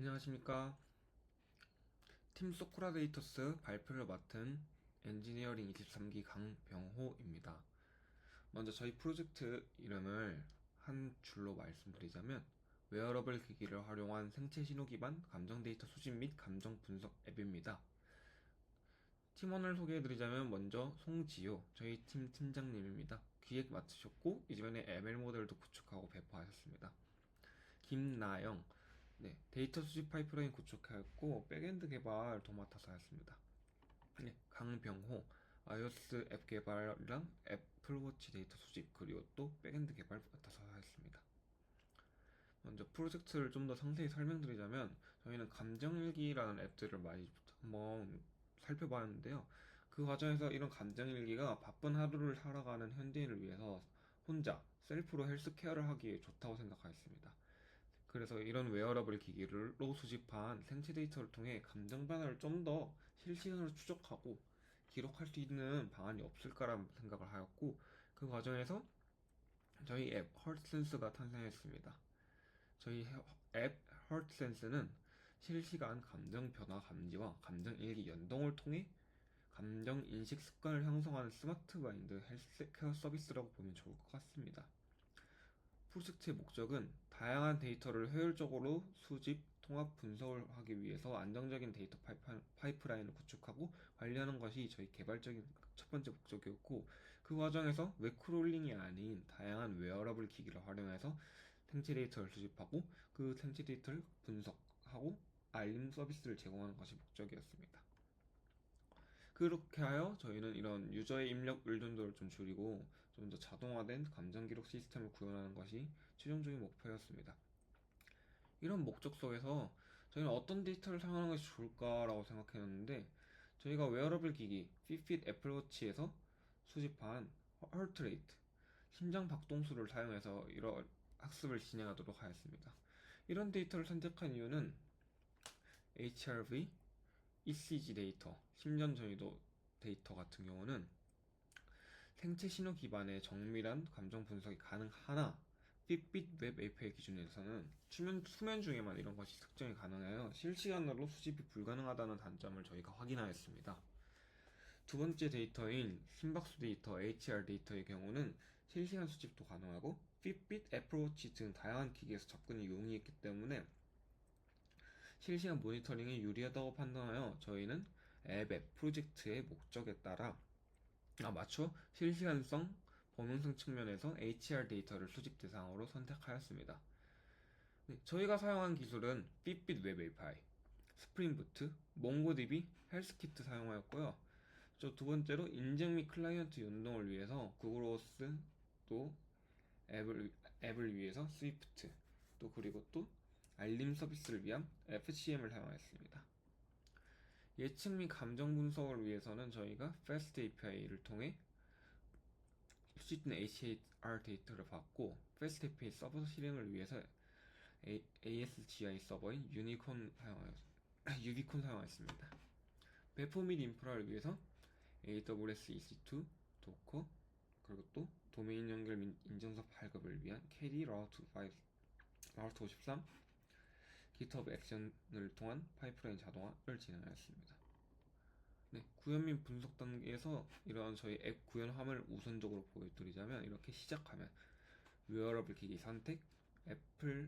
안녕하십니까. 팀 소크라데이터스 발표를 맡은 엔지니어링 23기 강병호입니다. 먼저 저희 프로젝트 이름을 한 줄로 말씀드리자면 웨어러블 기기를 활용한 생체 신호 기반 감정 데이터 수집 및 감정 분석 앱입니다. 팀원을 소개해드리자면 먼저 송지효, 저희 팀 팀장님입니다. 기획 맡으셨고 이전에 ML 모델도 구축하고 배포하셨습니다. 김나영, 데이터 수집 파이프라인 구축하였고 백엔드 개발 도맡아서 하였습니다. 강병호, iOS 앱 개발이랑 애플워치 데이터 수집 그리고 또 백엔드 개발 맡아서 하였습니다. 먼저 프로젝트를 좀 더 상세히 설명드리자면 저희는 감정일기라는 앱들을 많이 한번 살펴봤는데요. 그 과정에서 이런 감정일기가 바쁜 하루를 살아가는 현대인을 위해서 혼자 셀프로 헬스케어를 하기에 좋다고 생각하였습니다. 그래서 이런 웨어러블 기기로 수집한 생체 데이터를 통해 감정 변화를 좀 더 실시간으로 추적하고 기록할 수 있는 방안이 없을까라는 생각을 하였고 그 과정에서 저희 앱 헐트센스가 탄생했습니다. 저희 앱 헐트센스는 실시간 감정 변화 감지와 감정 일기 연동을 통해 감정 인식 습관을 형성하는 스마트 마인드 헬스케어 서비스라고 보면 좋을 것 같습니다. 프로젝트의 목적은 다양한 데이터를 효율적으로 수집, 통합, 분석을 하기 위해서 안정적인 데이터 파이프라인을 구축하고 관리하는 것이 저희 개발적인 첫 번째 목적이었고 그 과정에서 웹크롤링이 아닌 다양한 웨어러블 기기를 활용해서 생체 데이터를 수집하고 그 생체 데이터를 분석하고 알림 서비스를 제공하는 것이 목적이었습니다. 그렇게 하여 저희는 이런 유저의 입력 의존도를 좀 줄이고 좀 더 자동화된 감정 기록 시스템을 구현하는 것이 최종적인 목표였습니다. 이런 목적 속에서 저희는 어떤 데이터를 사용하는 것이 좋을까라고 생각했는데 저희가 웨어러블 기기 핏핏 애플워치에서 수집한 하트레이트 심장 박동수를 사용해서 이런 학습을 진행하도록 하였습니다. 이런 데이터를 선택한 이유는 HRV, ECG 데이터, 심전 전이도 데이터 같은 경우는 생체 신호 기반의 정밀한 감정 분석이 가능하나 핏빛 웹 API 기준에서는 수면 중에만 이런 것이 측정이 가능하여 실시간으로 수집이 불가능하다는 단점을 저희가 확인하였습니다. 두 번째 데이터인 심박수 데이터, HR 데이터의 경우는 실시간 수집도 가능하고 핏빛, 애플워치 등 다양한 기기에서 접근이 용이했기 때문에 실시간 모니터링에 유리하다고 판단하여 저희는 앱 프로젝트의 목적에 따라 맞춰 실시간성, 범용성 측면에서 HR 데이터를 수집 대상으로 선택하였습니다. 저희가 사용한 기술은 핏빛 웹 API, 스프링부트, 몽고DB, 헬스키트 사용하였고요. 두 번째로 인증 및 클라이언트 연동을 위해서 구글오스 또 앱을 위해서 스위프트 또 그리고 또 알림 서비스를 위한 FCM을 사용하였습니다. 예측 및 감정 분석을 위해서는 저희가 FAST API를 통해 수집된 HAR 데이터를 받고 FAST API 서버 실행을 위해서 ASGI 서버인 유비콘 사용하였습니다. 배포 및 인프라를 위해서 AWS EC2, 도커, 그리고 또 도메인 연결 및 인증서 발급을 위한 KD 라우트 53, GitHub 액션을 통한 파이프라인 자동화를 진행하였습니다. 구현 및 분석 단계에서 이러한 저희 앱 구현 화면을 우선적으로 보여드리자면 이렇게 시작하면 웨어러블 기기 선택, 애플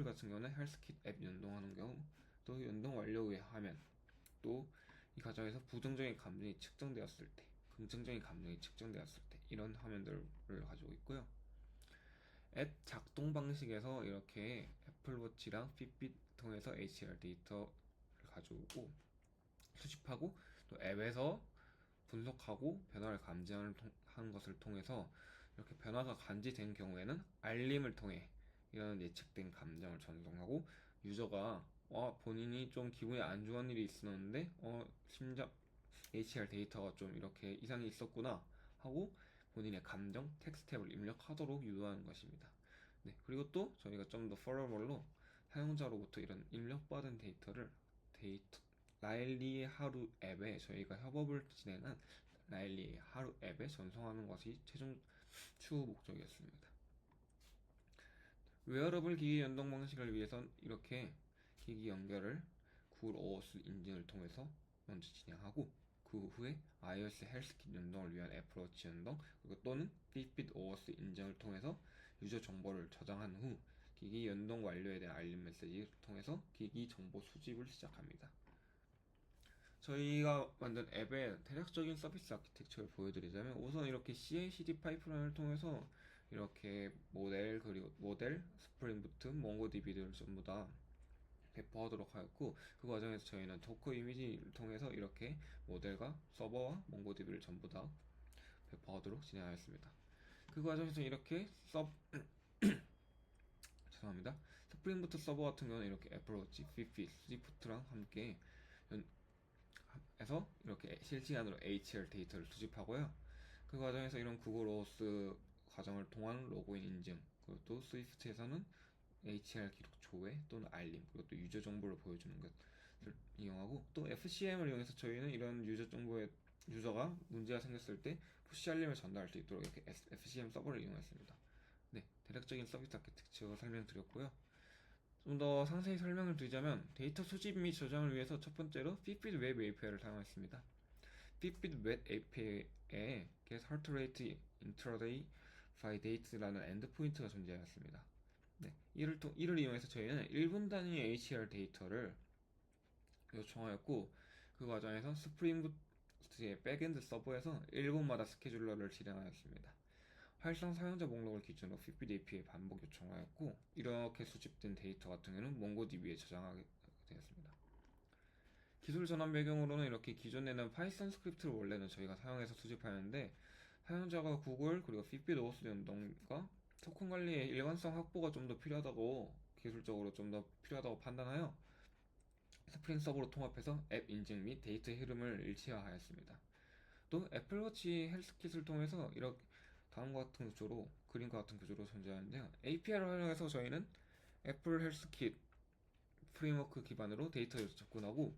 같은 경우는 헬스킷 앱 연동하는 경우, 또 연동 완료 후의 화면, 또 이 과정에서 부정적인 감정이 측정되었을 때, 긍정적인 감정이 측정되었을 때 이런 화면들을 가지고 있고요. 앱 작동 방식에서 이렇게 애플워치랑 핏빛 통해서 HDR 데이터를 가져오고 수집하고 또 앱에서 분석하고 변화를 감지하는 것을 통해서 이렇게 변화가 감지된 경우에는 알림을 통해 이런 예측된 감정을 전송하고 유저가 본인이 좀 기분이 안 좋은 일이 있었는데 심장 HR 데이터가 좀 이렇게 이상이 있었구나 하고 본인의 감정 텍스트 탭을 입력하도록 유도하는 것입니다. 그리고 또 저희가 좀 더 퍼러멀로 사용자로부터 이런 입력받은 라일리의 하루 앱에 저희가 협업을 진행한 라일리의 하루 앱에 전송하는 것이 최종 추후 목적이었습니다. 웨어러블 기기 연동 방식을 위해선 이렇게 기기 연결을 구글 OS 인증을 통해서 먼저 진행하고, 그 후에 iOS 헬스킷 연동을 위한 애플워치 연동, 그리고 또는 핏빗 OS 인증을 통해서 유저 정보를 저장한 후 기기 연동 완료에 대한 알림 메시지를 통해서 기기 정보 수집을 시작합니다. 저희가 만든 앱의 대략적인 서비스 아키텍처를 보여드리자면, 우선 이렇게 CI/CD 파이프라인을 통해서 이렇게 모델, 스프링 부트, 몽고DB들을 전부 다 배포하도록 하였고, 그 과정에서 저희는 도커 이미지를 통해서 이렇게 모델과 서버와 몽고DB를 전부 다 배포하도록 진행하였습니다. 그 과정에서 이렇게 죄송합니다. 스프링 부트 서버 같은 경우는 이렇게 애플워치, 핏빗, 스위프트랑 함께 해서 이렇게 실시간으로 HL 데이터를 수집하고요. 그 과정에서 이런 구글 OS 과정을 통한 로그인 인증, 그리고 또 스위프트에서는 HL 기록 조회 또는 알림, 그리고 또 유저 정보를 보여주는 것을 이용하고, 또 FCM을 이용해서 저희는 이런 유저가 문제가 생겼을 때 푸시 알림을 전달할 수 있도록 이렇게 FCM 서버를 이용했습니다. 네, 대략적인 서비스 아키텍처 설명드렸고요. 좀 더 상세히 설명을 드리자면, 데이터 수집 및 저장을 위해서 첫 번째로 Fitbit 웹 API를 사용했습니다. Fitbit 웹 API에 Get Heart Rate Intraday by Date라는 엔드포인트가 존재하였습니다. 네, 이를 이용해서 저희는 1분 단위의 HR 데이터를 요청하였고, 그 과정에서 스프링부트의 백엔드 서버에서 1분마다 스케줄러를 실행하였습니다. 활성 사용자 목록을 기준으로 Fitbit API에 반복 요청하였고, 이렇게 수집된 데이터 같은 경우는 몽고DB에 저장하게 되었습니다. 기술 전환 배경으로는 이렇게 기존에는 파이썬 스크립트를 원래는 저희가 사용해서 수집하였는데, 사용자가 구글 그리고 Fitbit OS 연동과 토큰 관리의 일관성 확보가 좀 더 필요하다고, 기술적으로 좀 더 필요하다고 판단하여 스프링 서버로 통합해서 앱 인증 및 데이터 흐름을 일치화하였습니다. 또 애플워치 헬스킷을 통해서 이렇게 다음과 같은 구조로, 그림과 같은 구조로 존재하는데요. API를 활용해서 저희는 애플 헬스킷 프레임워크 기반으로 데이터에 접근하고,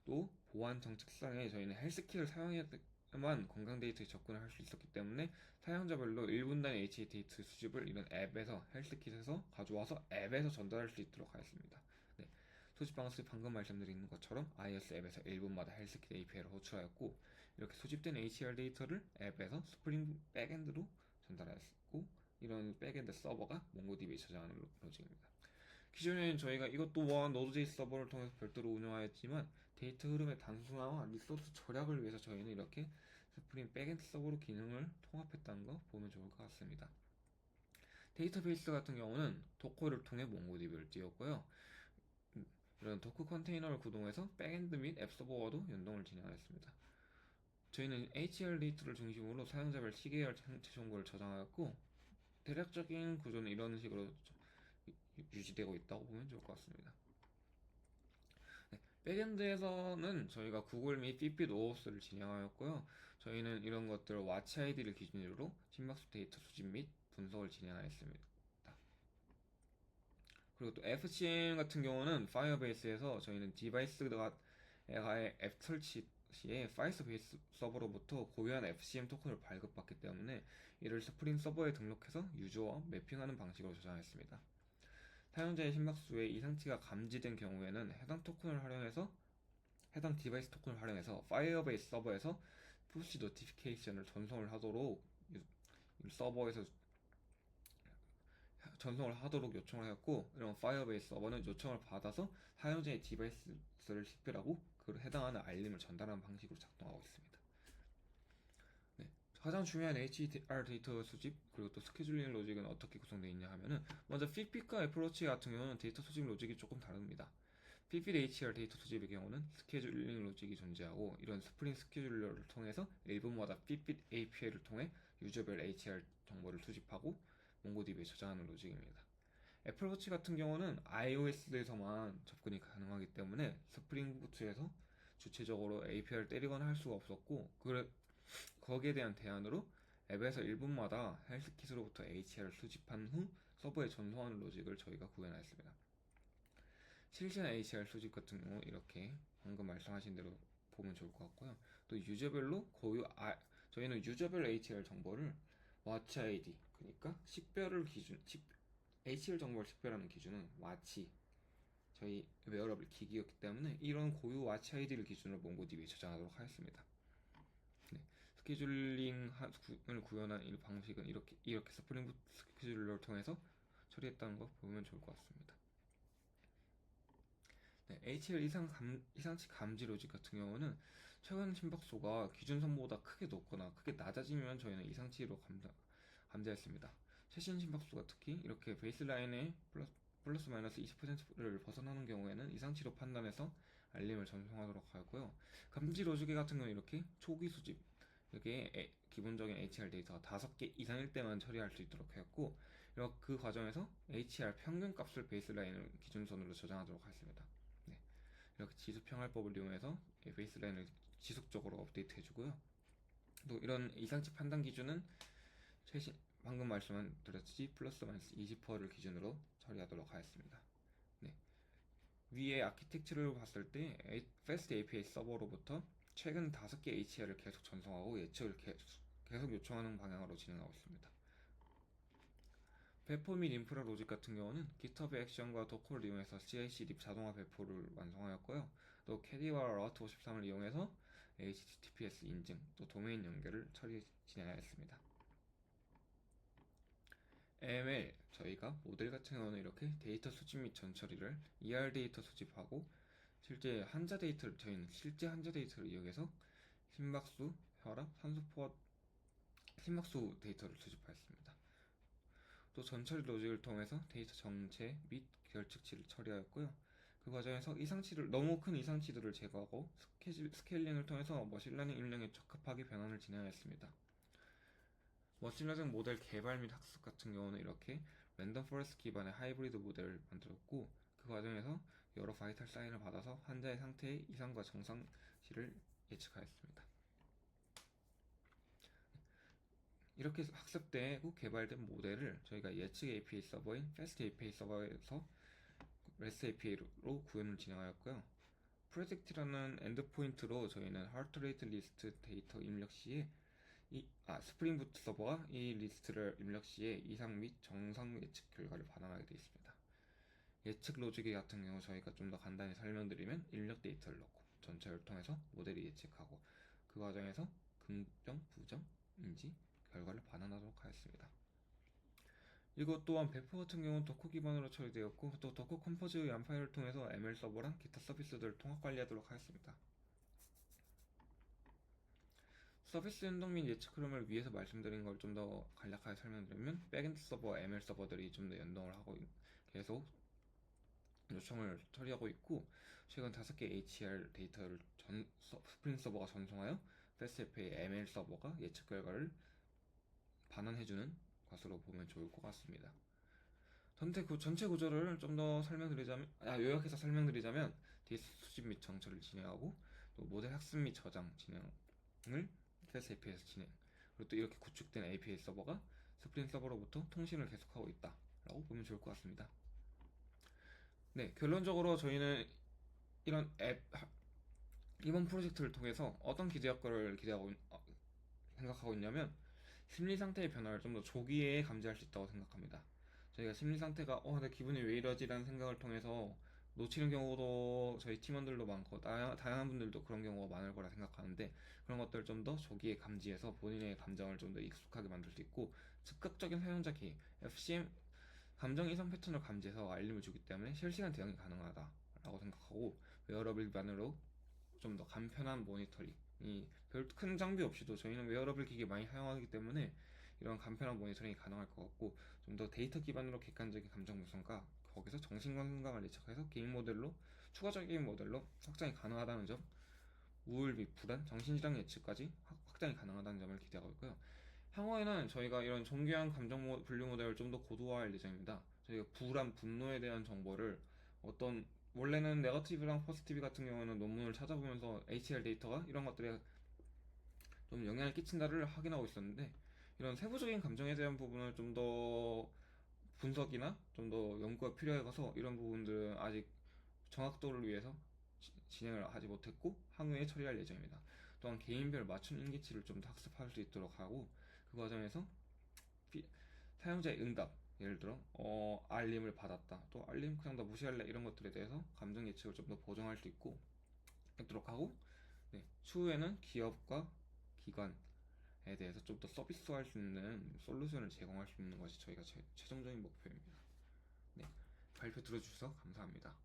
또 보안 정책상에 저희는 헬스킷을 사용해야만 건강 데이터에 접근을 할 수 있었기 때문에 사용자별로 1분 단위 HA 데이터 수집을 이런 앱에서, 헬스킷에서 가져와서 앱에서 전달할 수 있도록 하였습니다. 네, 수집 방식이 방금 말씀드린 것처럼 iOS 앱에서 1분마다 헬스킷 API를 호출하였고, 이렇게 수집된 HCR 데이터를 앱에서 스프링 백엔드로 전달하였고, 이런 백엔드 서버가 몽고DB에 저장하는 로직입니다. 기존에는 저희가 이것 또한 노드.js 서버를 통해서 별도로 운영하였지만, 데이터 흐름의 단순화와 리소스 절약을 위해서 저희는 이렇게 스프링 백엔드 서버로 기능을 통합했다는 거 보면 좋을 것 같습니다. 데이터베이스 같은 경우는 도커를 통해 몽고DB를 띄웠고요. 이런 도커 컨테이너를 구동해서 백엔드 및 앱 서버와도 연동을 진행하였습니다. 저희는 HL 데이터를 중심으로 사용자별 시계열 생체 정보를 저장하였고, 대략적인 구조는 이런 식으로 유지되고 있다고 보면 좋을 것 같습니다. 네, 백엔드에서는 저희가 구글 및 Fitbit OS를 진행하였고요. 저희는 이런 것들 와치 아이디를 기준으로 심박수 데이터 수집 및 분석을 진행하였습니다. 그리고 또 FCM 같은 경우는 파이어베이스에서 저희는 디바이스가 앱 설치 시에 파이어베이스 서버로부터 고유한 FCM 토큰을 발급받기 때문에 이를 스프링 서버에 등록해서 유저와 매핑하는 방식으로 저장했습니다. 사용자의 심박수에 이상치가 감지된 경우에는 해당 디바이스 토큰을 활용해서 파이어베이스 서버에서 푸시 노티피케이션을 서버에서 전송을 하도록 요청을 하였고, 이런 파이어베이스 서버는 요청을 받아서 사용자의 디바이스를 식별하고 그 해당하는 알림을 전달하는 방식으로 작동하고 있습니다. 네, 가장 중요한 HDR 데이터 수집 그리고 또 스케줄링 로직은 어떻게 구성되어 있냐 하면은, 먼저 핏빗과 애플워치 같은 경우는 데이터 수집 로직이 조금 다릅니다. 핏빗 HDR 데이터 수집의 경우는 스케줄링 로직이 존재하고, 이런 스프링 스케줄러를 통해서 1분마다 핏빗 API를 통해 유저별 HDR 정보를 수집하고 몽고DB에 저장하는 로직입니다. 애플워치 같은 경우는 iOS에서만 접근이 가능하기 때문에 스프링 부트에서 주체적으로 API를 때리거나 할 수가 없었고, 거기에 대한 대안으로 앱에서 1분마다 헬스킷으로부터 HR을 수집한 후 서버에 전송하는 로직을 저희가 구현하였습니다. 실시간 HR 수집 같은 경우 이렇게 방금 말씀하신 대로 보면 좋을 것 같고요. 또 유저별로 저희는 유저별 HR 정보를 와치 아이디, 그러니까 HL 정보를 식별하는 기준은 와치, 저희 웨어러블 기기였기 때문에 이런 고유 와치 아이디를 기준으로 몽고DB에 저장하도록 하겠습니다. 네, 스케줄링을 구현한 이 방식은 이렇게 스프링 부트 스케줄러를 통해서 처리했다는 거 보면 좋을 것 같습니다. 네, HL 이상치 감지 로직 같은 경우는 최근 심박수가 기준선보다 크게 높거나 크게 낮아지면 저희는 이상치로 감지했습니다. 최신 심박수가 특히 이렇게 베이스라인의 플러스 마이너스 20%를 벗어나는 경우에는 이상치로 판단해서 알림을 전송하도록 하고요. 감지 로직계 같은 경우는 이렇게 초기 수집, 이게 기본적인 HR 데이터가 5개 이상일 때만 처리할 수 있도록 했고, 그 과정에서 HR 평균 값을 베이스라인을 기준선으로 저장하도록 하겠습니다. 네, 이렇게 지수평활법을 이용해서 베이스라인을 지속적으로 업데이트 해주고요. 또 이런 이상치 판단 기준은 방금 말씀드렸듯이 플러스 마이너스 20%를 기준으로 처리하도록 하겠습니다. 네, 위에 아키텍처를 봤을 때 Fast API 서버로부터 최근 5개 HR을 계속 전송하고 예측을 계속 요청하는 방향으로 진행하고 있습니다. 배포 및 인프라 로직 같은 경우는 GitHub 액션과 도커를 이용해서 CI/CD 자동화 배포를 완성하였고요. 또 캐디와 라우트 53을 이용해서 HTTPS 인증, 또 도메인 연결을 진행하였습니다. ML, 저희가 모델 같은 경우는 이렇게 데이터 수집 및 전처리를 ER 데이터 수집하고 저희는 실제 환자 데이터를 이용해서 심박수, 혈압, 산소 포화, 심박수 데이터를 수집하였습니다. 또 전처리 로직을 통해서 데이터 정체 및 결측치를 처리하였고요. 그 과정에서 너무 큰 이상치들을 제거하고 스케일링을 통해서 머신러닝 입력에 적합하게 변환을 진행하였습니다. 머신러닝 모델 개발 및 학습 같은 경우는 이렇게 랜덤 포레스트 기반의 하이브리드 모델을 만들었고, 그 과정에서 여러 바이탈 사인을 받아서 환자의 상태의 이상과 정상치를 예측하였습니다. 이렇게 학습되고 개발된 모델을 저희가 예측 API 서버인 Fast API 서버에서 REST API로 구현을 진행하였고요. 프로젝트라는 엔드포인트로 저희는 하트레이트 리스트 데이터 입력 시에 스프링 부트 서버가 이 리스트를 입력 시에 이상 및 정상 예측 결과를 반환하게 되어 있습니다. 예측 로직 같은 경우 저희가 좀 더 간단히 설명드리면 입력 데이터를 넣고 전체를 통해서 모델이 예측하고 그 과정에서 긍정, 부정, 인지 결과를 반환하도록 하였습니다. 이것 또한 배포 같은 경우는 도커 기반으로 처리되었고, 또 도커 컴포즈 얀 파일을 통해서 ML 서버랑 기타 서비스들을 통합 관리하도록 하였습니다. 서비스 연동 및 예측 흐름을 위해서 말씀드린 걸 좀 더 간략하게 설명드리면, 백엔드 서버, ML 서버들이 좀 더 연동을 하고 계속 요청을 처리하고 있고, 최근 5개 HR 데이터를 스프링 서버가 전송하여 Fast API ML 서버가 예측 결과를 반환해주는 것으로 보면 좋을 것 같습니다. 전체 구조를 좀 더 요약해서 설명드리자면 데이터 수집 및 정처를 진행하고, 또 모델 학습 및 저장 진행을 Fast API에서 진행, 그리고 또 이렇게 구축된 API 서버가 스프링 서버로부터 통신을 계속하고 있다 라고 보면 좋을 것 같습니다. 네, 결론적으로 저희는 이번 프로젝트를 통해서 어떤 기대 효과를 생각하고 있냐면, 심리 상태의 변화를 좀 더 조기에 감지할 수 있다고 생각합니다. 저희가 심리 상태가 내 기분이 왜 이러지? 라는 생각을 통해서 놓치는 경우도 저희 팀원들도 많고 다양한 분들도 그런 경우가 많을 거라 생각하는데, 그런 것들을 좀 더 조기에 감지해서 본인의 감정을 좀 더 익숙하게 만들 수 있고, 즉각적인 사용자 개입, FCM 감정 이상 패턴을 감지해서 알림을 주기 때문에 실시간 대응이 가능하다라고 생각하고, 웨어러블 기반으로 좀 더 간편한 모니터링이 별 큰 장비 없이도 저희는 웨어러블 기기 많이 사용하기 때문에 이런 간편한 모니터링이 가능할 것 같고, 좀 더 데이터 기반으로 객관적인 감정 분석과 거기서 정신건강을 예측해서 추가적인 모델로 확장이 가능하다는 점, 우울 및 불안, 정신질환 예측까지 확장이 가능하다는 점을 기대하고 있고요. 향후에는 저희가 이런 정교한 감정 분류 모델을 좀 더 고도화할 예정입니다. 저희가 불안, 분노에 대한 정보를 원래는 네거티브랑 포지티브 같은 경우는 논문을 찾아보면서 HR 데이터가 이런 것들에 좀 영향을 끼친다를 확인하고 있었는데, 이런 세부적인 감정에 대한 부분을 좀 더 분석이나 좀 더 연구가 필요해서 이런 부분들은 아직 정확도를 위해서 진행을 하지 못했고 향후에 처리할 예정입니다. 또한 개인별 맞춤 인기치를 좀 더 학습할 수 있도록 하고, 그 과정에서 사용자의 응답, 예를 들어 알림을 받았다, 또 알림 그냥 나 무시할래, 이런 것들에 대해서 감정 예측을 좀 더 보정할 수 있도록 하고, 네, 추후에는 기업과 기관에 대해서 좀 더 서비스화할 수 있는 솔루션을 제공할 수 있는 것이 저희가 최종적인 목표입니다. 네, 발표 들어주셔서 감사합니다.